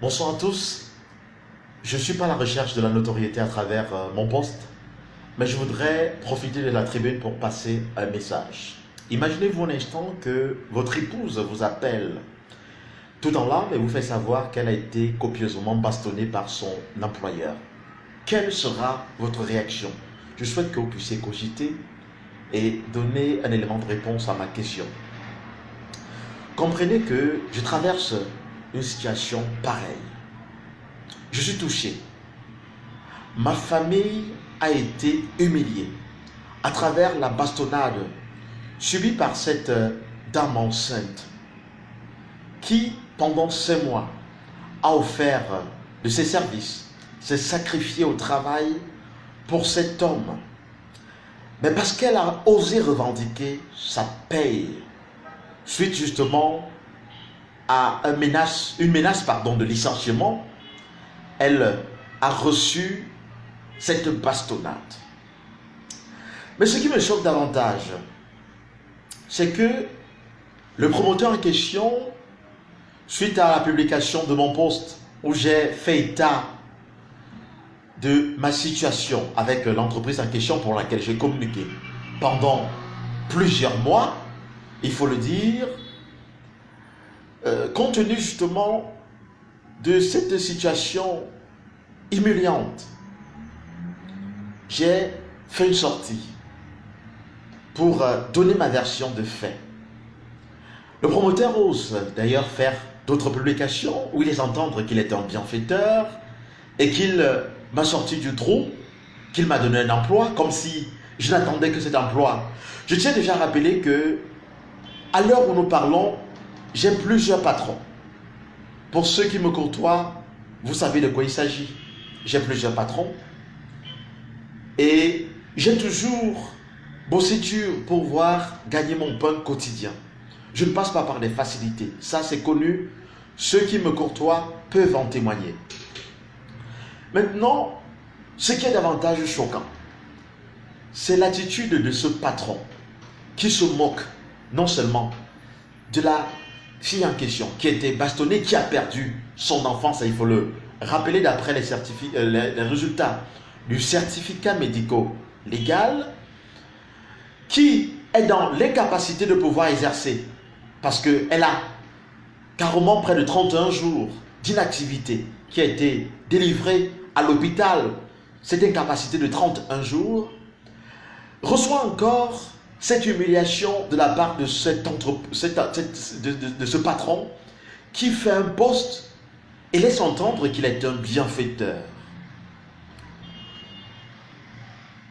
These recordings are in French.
Bonsoir à tous. Je ne suis pas à la recherche de la notoriété à travers mon poste, mais je voudrais profiter de la tribune pour passer un message. Imaginez-vous un instant que votre épouse vous appelle tout en larmes et vous fait savoir qu'elle a été copieusement bastonnée par son employeur. Quelle sera votre réaction? Je souhaite que vous puissiez cogiter et donner un élément de réponse à ma question. Comprenez que je traverse une situation pareille. Je suis touché. Ma famille a été humiliée à travers la bastonnade subie par cette dame enceinte qui, pendant 5 mois, a offert de ses services, s'est sacrifiée au travail pour cet homme. Mais parce qu'elle a osé revendiquer sa paye, suite justement à une menace de licenciement, elle a reçu cette bastonnade. Mais ce qui me choque davantage, c'est que le promoteur en question, suite à la publication de mon post où j'ai fait état de ma situation avec l'entreprise en question pour laquelle j'ai communiqué pendant plusieurs mois, il faut le dire, compte tenu justement de cette situation humiliante, j'ai fait une sortie pour donner ma version de fait. Le promoteur ose d'ailleurs faire d'autres publications où il laisse entendre qu'il est un bienfaiteur et qu'il m'a sorti du trou, qu'il m'a donné un emploi, comme si je n'attendais que cet emploi. Je tiens déjà à rappeler que, à l'heure où nous parlons, j'ai plusieurs patrons. Pour ceux qui me côtoient, vous savez de quoi il s'agit. J'ai plusieurs patrons et j'ai toujours bossé dur pour pouvoir gagner mon pain quotidien. Je ne passe pas par des facilités. Ça, c'est connu. Ceux qui me côtoient peuvent en témoigner. Maintenant, ce qui est davantage choquant, c'est l'attitude de ce patron qui se moque non seulement de la fille en question qui a été bastonnée, qui a perdu son enfance, il faut le rappeler d'après les résultats du certificat médico-légal, qui est dans l'incapacité de pouvoir exercer parce qu'elle a carrément près de 31 jours d'inactivité qui a été délivrée à l'hôpital. Cette incapacité de 31 jours reçoit encore cette humiliation de la part de ce patron qui fait un poste et laisse entendre qu'il est un bienfaiteur.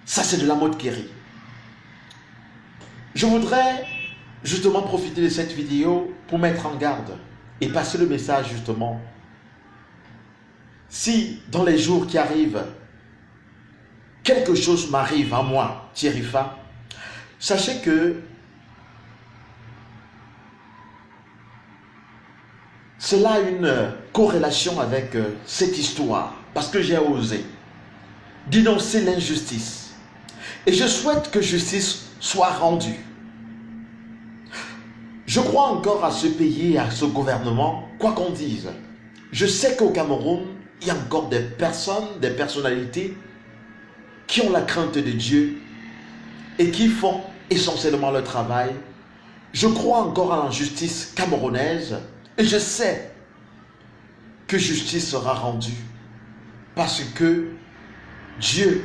Ça, c'est de la moquerie. Je voudrais justement profiter de cette vidéo pour mettre en garde et passer le message justement. Si dans les jours qui arrivent, quelque chose m'arrive à moi, Thierry Fa, sachez que cela a une corrélation avec cette histoire, parce que j'ai osé dénoncer l'injustice. Et je souhaite que justice soit rendue. Je crois encore à ce pays et à ce gouvernement, quoi qu'on dise. Je sais qu'au Cameroun, il y a encore des personnes, des personnalités qui ont la crainte de Dieu et qui font essentiellement leur travail. Je crois encore à la justice camerounaise et je sais que justice sera rendue parce que Dieu,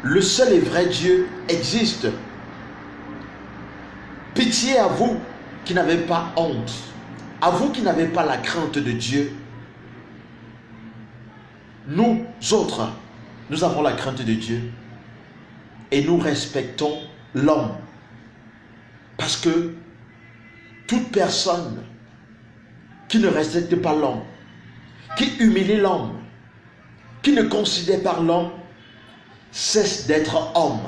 le seul et vrai Dieu, existe. Pitié à vous qui n'avez pas honte, à vous qui n'avez pas la crainte de Dieu. Nous autres, nous avons la crainte de Dieu et nous respectons l'homme. Parce que toute personne qui ne respecte pas l'homme, qui humilie l'homme, qui ne considère pas l'homme, cesse d'être homme.